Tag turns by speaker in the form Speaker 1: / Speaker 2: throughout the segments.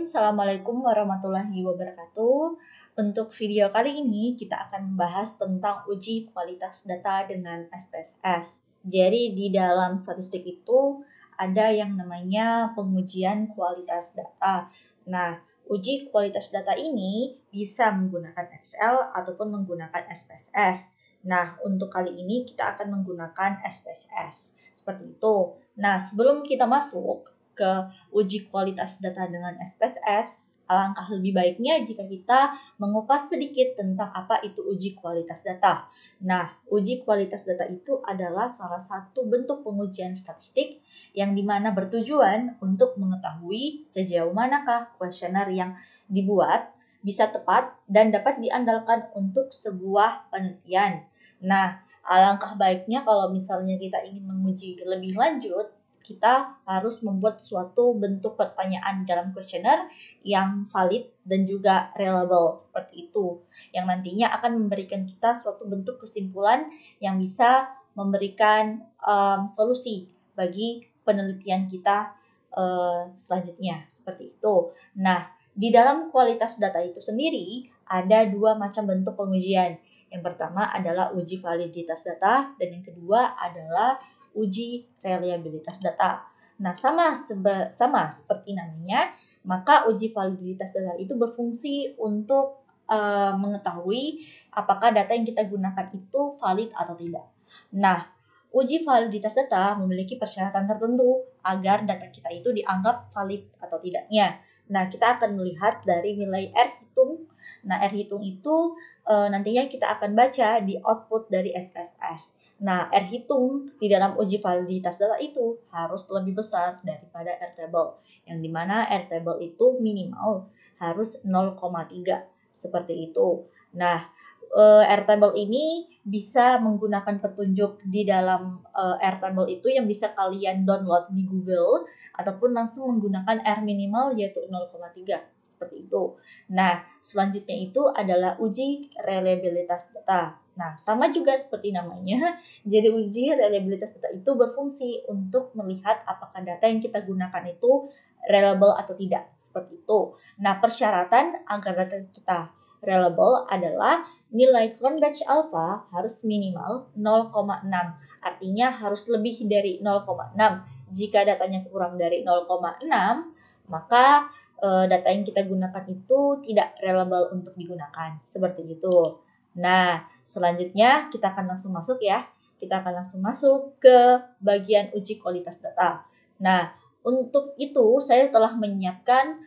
Speaker 1: Assalamualaikum warahmatullahi wabarakatuh. Untuk video kali ini kita akan membahas tentang uji kualitas data dengan SPSS. Jadi di dalam statistik itu ada yang namanya pengujian kualitas data. Nah, uji kualitas data ini bisa menggunakan Excel ataupun menggunakan SPSS. Nah, untuk kali ini kita akan menggunakan SPSS. Seperti itu. Nah, sebelum kita masuk ke uji kualitas data dengan SPSS, alangkah lebih baiknya jika kita mengupas sedikit tentang apa itu uji kualitas data. Nah, uji kualitas data itu adalah salah satu bentuk pengujian statistik yang dimana bertujuan untuk mengetahui sejauh manakah kuesioner yang dibuat bisa tepat dan dapat diandalkan untuk sebuah penelitian. Nah, alangkah baiknya kalau misalnya kita ingin menguji lebih lanjut, kita harus membuat suatu bentuk pertanyaan dalam kuesioner yang valid dan juga reliable seperti itu, yang nantinya akan memberikan kita suatu bentuk kesimpulan yang bisa memberikan solusi bagi penelitian kita selanjutnya seperti itu. Nah, di dalam kualitas data itu sendiri ada dua macam bentuk pengujian. Yang pertama adalah uji validitas data dan yang kedua adalah uji reliabilitas data. Nah, sama seperti namanya, maka uji validitas data itu berfungsi untuk mengetahui apakah data yang kita gunakan itu valid atau tidak. Nah, uji validitas data memiliki persyaratan tertentu agar data kita itu dianggap valid atau tidaknya. Nah, kita akan melihat dari nilai R hitung. Nah, R hitung itu nantinya kita akan baca di output dari SPSS. Nah, R hitung di dalam uji validitas data itu harus lebih besar daripada R table, yang dimana R table itu minimal harus 0,3, seperti itu. Nah, R table ini bisa menggunakan petunjuk di dalam R table itu yang bisa kalian download di Google, ataupun langsung menggunakan R minimal yaitu 0,3, seperti itu. Nah, selanjutnya itu adalah uji reliabilitas data. Nah, sama juga seperti namanya, jadi uji reliabilitas data itu berfungsi untuk melihat apakah data yang kita gunakan itu reliable atau tidak, seperti itu. Nah, persyaratan agar data kita reliable adalah nilai Cronbach's alpha harus minimal 0,6, artinya harus lebih dari 0,6. Jika datanya kurang dari 0,6, maka data yang kita gunakan itu tidak reliable untuk digunakan, seperti itu. Nah, selanjutnya kita akan langsung masuk ya. Kita akan langsung masuk ke bagian uji kualitas data. Nah, untuk itu saya telah menyiapkan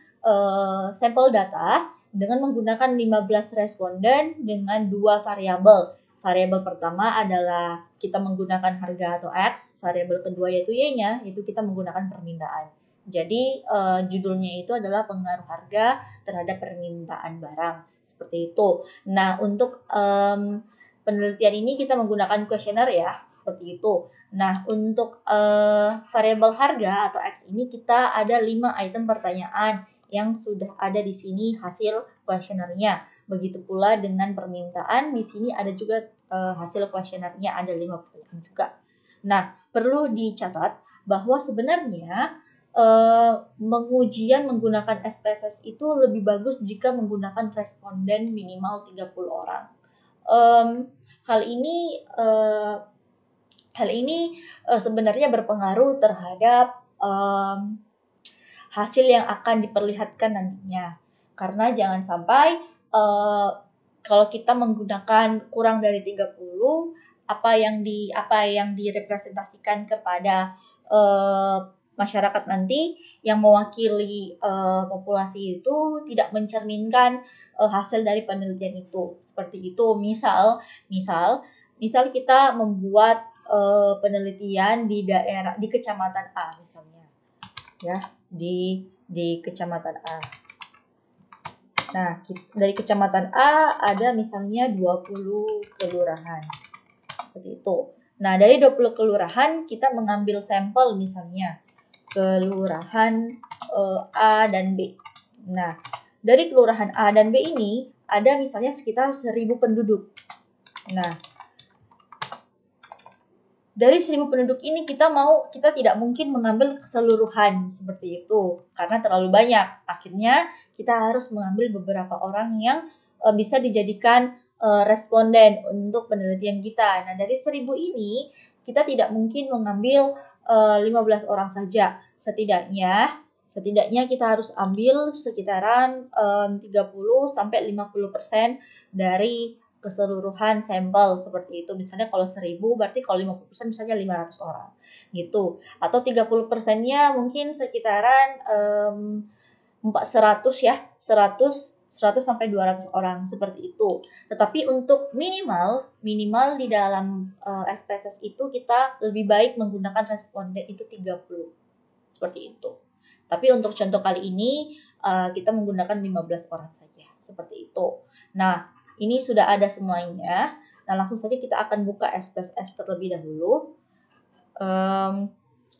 Speaker 1: sampel data dengan menggunakan 15 responden dengan dua variabel. Variabel pertama adalah kita menggunakan harga atau X, variabel kedua yaitu Y-nya, itu kita menggunakan permintaan. Jadi judulnya itu adalah pengaruh harga terhadap permintaan barang, seperti itu. Nah, untuk penelitian ini kita menggunakan kuesioner ya, seperti itu. Nah, untuk variabel harga atau X ini kita ada 5 item pertanyaan yang sudah ada di sini hasil kuesionernya. Begitu pula dengan permintaan, di sini ada juga hasil kuesionernya, ada 5 pertanyaan juga. Nah, perlu dicatat bahwa sebenarnya pengujian menggunakan SPSS itu lebih bagus jika menggunakan responden minimal 30 orang. Hal ini sebenarnya berpengaruh terhadap hasil yang akan diperlihatkan nantinya. Karena jangan sampai kalau kita menggunakan kurang dari 30, apa yang direpresentasikan kepada masyarakat nanti yang mewakili populasi itu tidak mencerminkan hasil dari penelitian itu. Seperti itu. Misal kita membuat penelitian di daerah di kecamatan A misalnya. Ya, di kecamatan A. Nah, dari kecamatan A ada misalnya 20 kelurahan. Seperti itu. Nah, dari 20 kelurahan kita mengambil sampel misalnya kelurahan A dan B. Nah, dari kelurahan A dan B ini ada misalnya sekitar 1.000 penduduk. Nah, dari 1.000 penduduk ini kita tidak mungkin mengambil keseluruhan seperti itu karena terlalu banyak. Akhirnya kita harus mengambil beberapa orang yang bisa dijadikan responden untuk penelitian kita. Nah, dari 1.000 ini kita tidak mungkin mengambil 15 orang saja. Setidaknya kita harus ambil sekitaran 30-50% dari keseluruhan sampel seperti itu. Misalnya kalau 1.000 berarti kalau 50% misalnya 500 orang gitu. Atau 30%-nya mungkin sekitaran 100 ya, 100 sampai 200 orang seperti itu. Tetapi untuk minimal di dalam SPSS itu kita lebih baik menggunakan responden itu 30. Seperti itu. Tapi untuk contoh kali ini kita menggunakan 15 orang saja. Seperti itu. Nah, ini sudah ada semuanya. Nah, langsung saja kita akan buka SPSS terlebih dahulu.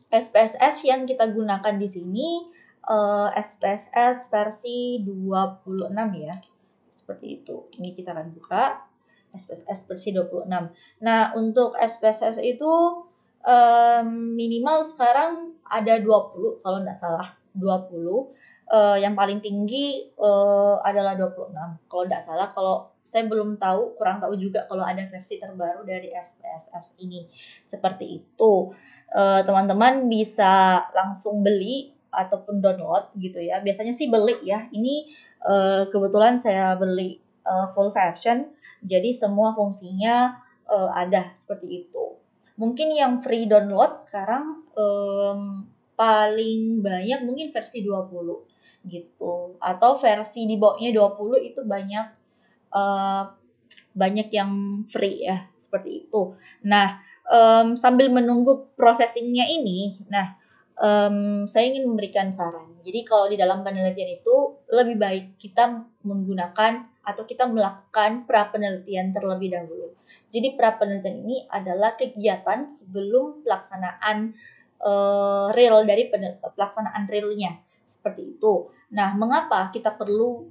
Speaker 1: SPSS yang kita gunakan di sini SPSS versi 26 ya. Seperti itu. Ini kita akan buka SPSS versi 26. Nah, untuk SPSS itu minimal sekarang ada 20 kalau nggak salah. 20. Yang paling tinggi adalah 26. Kalau nggak salah, kalau saya belum tahu, kurang tahu juga kalau ada versi terbaru dari SPSS ini. Seperti itu. Teman-teman bisa langsung beli ataupun download gitu ya. Biasanya sih beli ya. Ini kebetulan saya beli full version. Jadi semua fungsinya ada seperti itu. Mungkin yang free download sekarang paling banyak mungkin versi 20 gitu. Atau versi di bawahnya 20 itu banyak yang free ya, seperti itu. Nah, sambil menunggu processingnya ini, saya ingin memberikan saran. Jadi kalau di dalam penelitian itu lebih baik kita menggunakan atau kita melakukan pra-penelitian terlebih dahulu. Jadi pra-penelitian ini adalah kegiatan sebelum pelaksanaan real dari pelaksanaan realnya. Seperti itu. Nah, mengapa kita perlu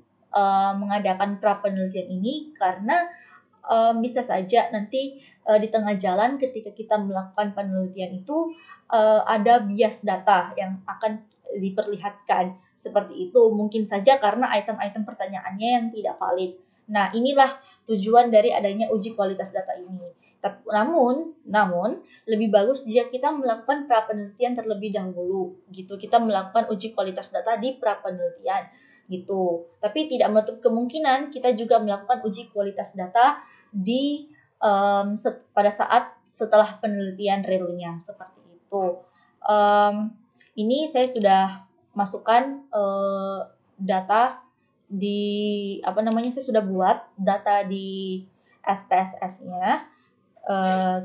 Speaker 1: mengadakan pra-penelitian ini? Karena bisa saja nanti di tengah jalan ketika kita melakukan penelitian itu ada bias data yang akan diperlihatkan. Seperti itu. Mungkin saja karena item-item pertanyaannya yang tidak valid. Nah, inilah tujuan dari adanya uji kualitas data ini. Namun lebih bagus jika kita melakukan pra-penelitian terlebih dahulu gitu. Kita melakukan uji kualitas data di pra-penelitian gitu. Tapi tidak menutup kemungkinan kita juga melakukan uji kualitas data di pada saat setelah penelitian realnya seperti itu. Ini saya sudah masukkan data saya sudah buat data di SPSS-nya.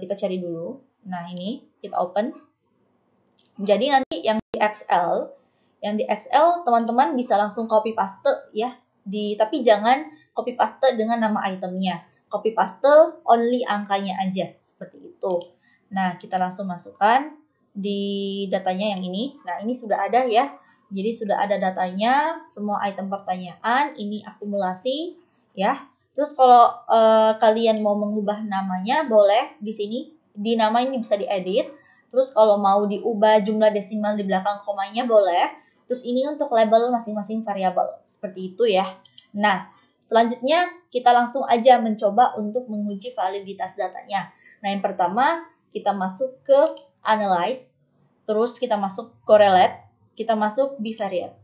Speaker 1: Kita cari dulu. Nah, ini kita open. Jadi nanti yang di Excel teman-teman bisa langsung copy paste ya. Tapi jangan copy paste dengan nama itemnya. Copy paste only angkanya aja seperti itu. Nah, kita langsung masukkan di datanya yang ini. Nah, ini sudah ada ya. Jadi sudah ada datanya, semua item pertanyaan, ini akumulasi ya. Terus kalau kalian mau mengubah namanya boleh di sini. Di nama ini bisa diedit. Terus kalau mau diubah jumlah desimal di belakang komanya boleh. Terus ini untuk label masing-masing variabel. Seperti itu ya. Nah, selanjutnya kita langsung aja mencoba untuk menguji validitas datanya. Nah, yang pertama kita masuk ke analyze. Terus kita masuk correlate. Kita masuk bivariate.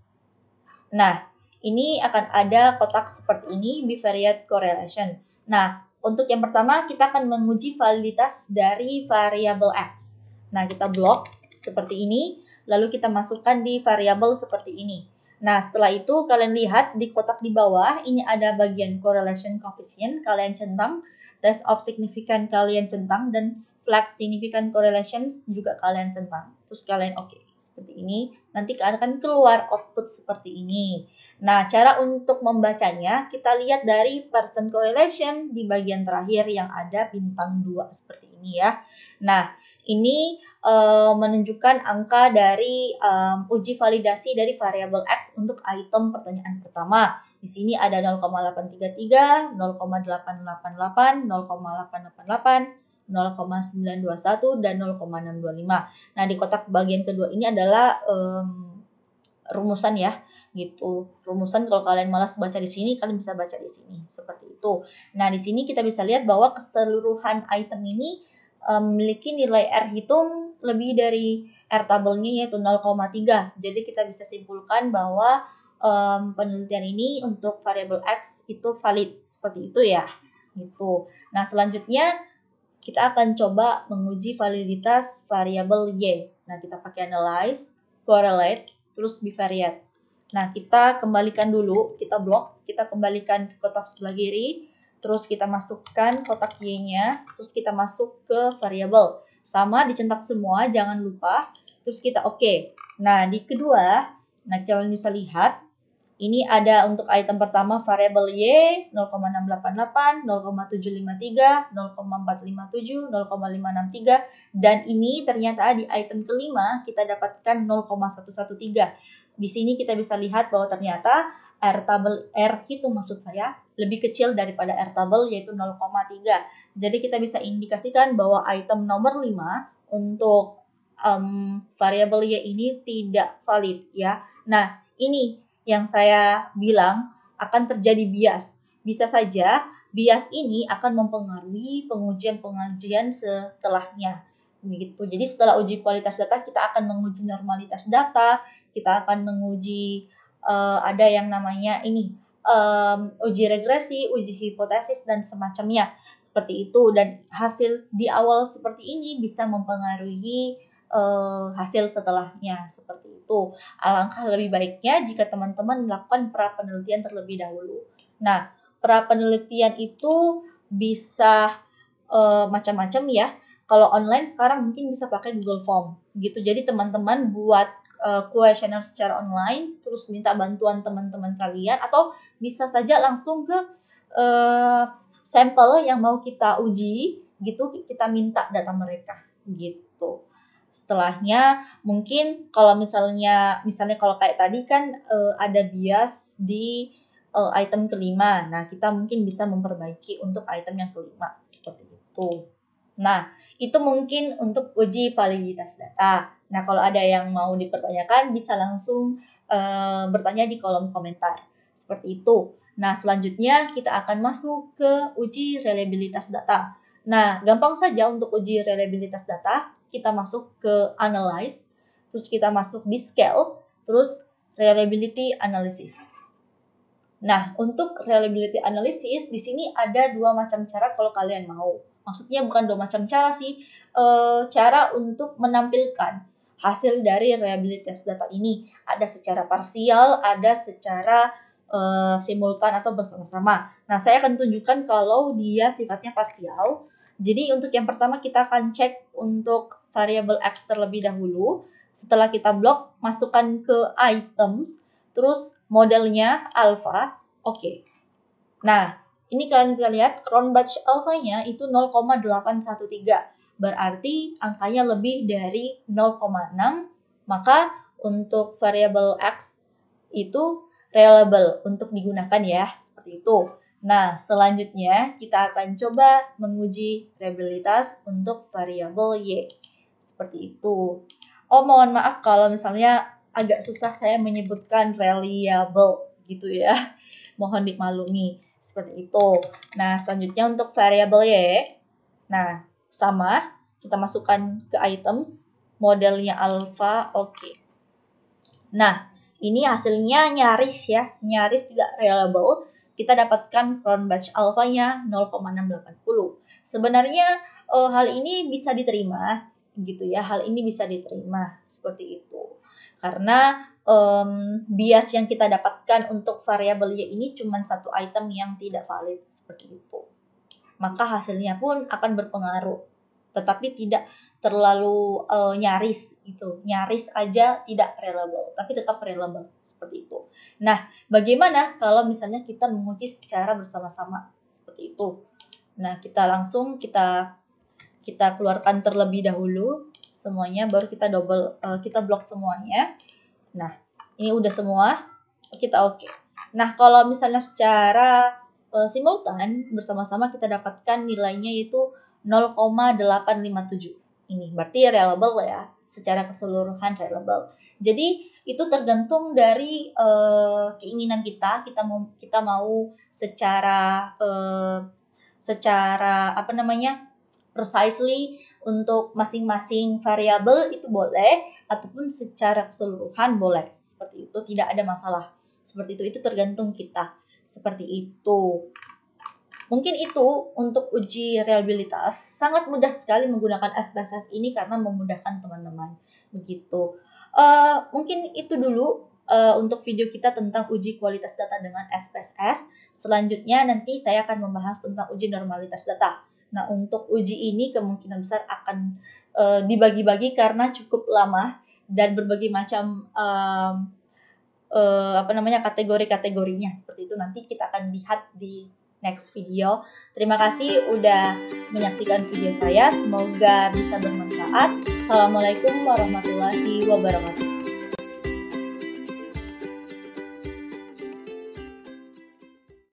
Speaker 1: Nah, ini akan ada kotak seperti ini, bivariate correlation. Nah, untuk yang pertama kita akan menguji validitas dari variabel X. Nah, kita blok seperti ini, lalu kita masukkan di variabel seperti ini. Nah, setelah itu kalian lihat di kotak di bawah, ini ada bagian correlation coefficient, kalian centang, test of significant kalian centang, dan flag significant correlations juga kalian centang. Terus kalian oke. Seperti ini, nanti akan keluar output seperti ini. Nah, cara untuk membacanya, kita lihat dari percent correlation di bagian terakhir yang ada bintang 2 seperti ini ya. Nah, ini menunjukkan angka dari uji validasi dari variabel X untuk item pertanyaan pertama. Di sini ada 0,833, 0,888, 0,888, 0,921, dan 0,625. Nah, di kotak bagian kedua ini adalah rumusan ya, gitu. Rumusan kalau kalian malas baca di sini, kalian bisa baca di sini, seperti itu. Nah, di sini kita bisa lihat bahwa keseluruhan item ini memiliki nilai R hitung lebih dari R tabelnya yaitu 0,3. Jadi kita bisa simpulkan bahwa penelitian ini untuk variabel X itu valid, seperti itu ya, gitu. Nah, selanjutnya kita akan coba menguji validitas variabel Y. Nah, kita pakai analyze, correlate, terus bivariate. Nah, kita kembalikan dulu, kita blok, kita kembalikan ke kotak sebelah kiri, terus kita masukkan kotak Y-nya, terus kita masuk ke variabel. Sama, dicetak semua, jangan lupa. Terus kita oke. Nah, di kedua, nah kalian bisa lihat, ini ada untuk item pertama variabel Y 0,688, 0,753, 0,457, 0,563, dan ini ternyata di item kelima kita dapatkan 0,113. Di sini kita bisa lihat bahwa ternyata R hitung maksud saya lebih kecil daripada R tabel yaitu 0,3. Jadi kita bisa indikasikan bahwa item nomor 5 untuk variabel Y ini tidak valid ya. Nah, ini yang saya bilang akan terjadi bias. Bisa saja bias ini akan mempengaruhi pengujian-pengujian setelahnya. Begitu. Jadi setelah uji kualitas data kita akan menguji normalitas data, kita akan menguji ada yang namanya ini uji regresi, uji hipotesis dan semacamnya seperti itu, dan hasil di awal seperti ini bisa mempengaruhi hasil setelahnya seperti itu. Alangkah lebih baiknya jika teman-teman melakukan pra penelitian terlebih dahulu. Nah, pra penelitian itu bisa macam-macam ya. Kalau online sekarang mungkin bisa pakai Google Form gitu. Jadi teman-teman buat kuesioner secara online, terus minta bantuan teman-teman kalian, atau bisa saja langsung ke sampel yang mau kita uji gitu, kita minta data mereka gitu. Setelahnya mungkin kalau misalnya kalau kayak tadi kan ada bias di item kelima. Nah, kita mungkin bisa memperbaiki untuk item yang kelima seperti itu. Nah, itu mungkin untuk uji validitas data. Nah, kalau ada yang mau dipertanyakan bisa langsung bertanya di kolom komentar. Seperti itu. Nah, selanjutnya kita akan masuk ke uji reliabilitas data. Nah, gampang saja untuk uji reliabilitas data. Kita masuk ke analyze, terus kita masuk di scale, terus reliability analysis. Nah, untuk reliability analysis di sini ada dua macam cara kalau kalian mau. Maksudnya bukan dua macam cara sih, cara untuk menampilkan hasil dari reliabilitas data ini. Ada secara parsial, ada secara simultan atau bersama-sama. Nah, saya akan tunjukkan kalau dia sifatnya parsial. Jadi untuk yang pertama kita akan cek untuk variabel X terlebih dahulu. Setelah kita blok, masukkan ke items, terus modelnya alpha, oke. Nah, ini kalian bisa lihat Cronbach alpha-nya itu 0,813. Berarti angkanya lebih dari 0,6, maka untuk variabel X itu reliable untuk digunakan ya, seperti itu. Nah, selanjutnya kita akan coba menguji reliabilitas untuk variabel Y. Seperti itu. Oh, mohon maaf kalau misalnya agak susah saya menyebutkan reliable gitu ya. Mohon dimaklumi. Seperti itu. Nah, selanjutnya untuk variabel Y. Nah, sama. Kita masukkan ke items. Modelnya alpha, oke. Nah, ini hasilnya nyaris ya. Nyaris tidak reliable. Kita dapatkan Cronbach alpha-nya 0,680. Sebenarnya hal ini bisa diterima gitu ya. Hal ini bisa diterima seperti itu. Karena bias yang kita dapatkan untuk variabel Y ini cuma satu item yang tidak valid seperti itu. Maka hasilnya pun akan berpengaruh. Tetapi tidak terlalu nyaris gitu. Nyaris aja tidak reliable, tapi tetap reliable seperti itu. Nah, bagaimana kalau misalnya kita menguji secara bersama-sama seperti itu? Nah, kita langsung kita keluarkan terlebih dahulu semuanya, baru kita blok semuanya. Nah, ini udah semua, kita oke. Nah, kalau misalnya secara simultan bersama-sama kita dapatkan nilainya itu 0,857. Ini berarti reliable ya, secara keseluruhan reliable. Jadi itu tergantung dari keinginan kita mau secara precisely untuk masing-masing variabel itu boleh, ataupun secara keseluruhan boleh. Seperti itu, tidak ada masalah. Seperti itu tergantung kita. Seperti itu. Mungkin itu untuk uji reliabilitas. Sangat mudah sekali menggunakan SPSS ini karena memudahkan teman-teman. Begitu. Mungkin itu dulu untuk video kita tentang uji kualitas data dengan SPSS. Selanjutnya nanti saya akan membahas tentang uji normalitas data. Nah, untuk uji ini kemungkinan besar akan dibagi-bagi karena cukup lama dan berbagai macam kategori-kategorinya. Seperti itu nanti kita akan lihat di next video. Terima kasih udah menyaksikan video saya. Semoga bisa bermanfaat. Assalamualaikum warahmatullahi wabarakatuh.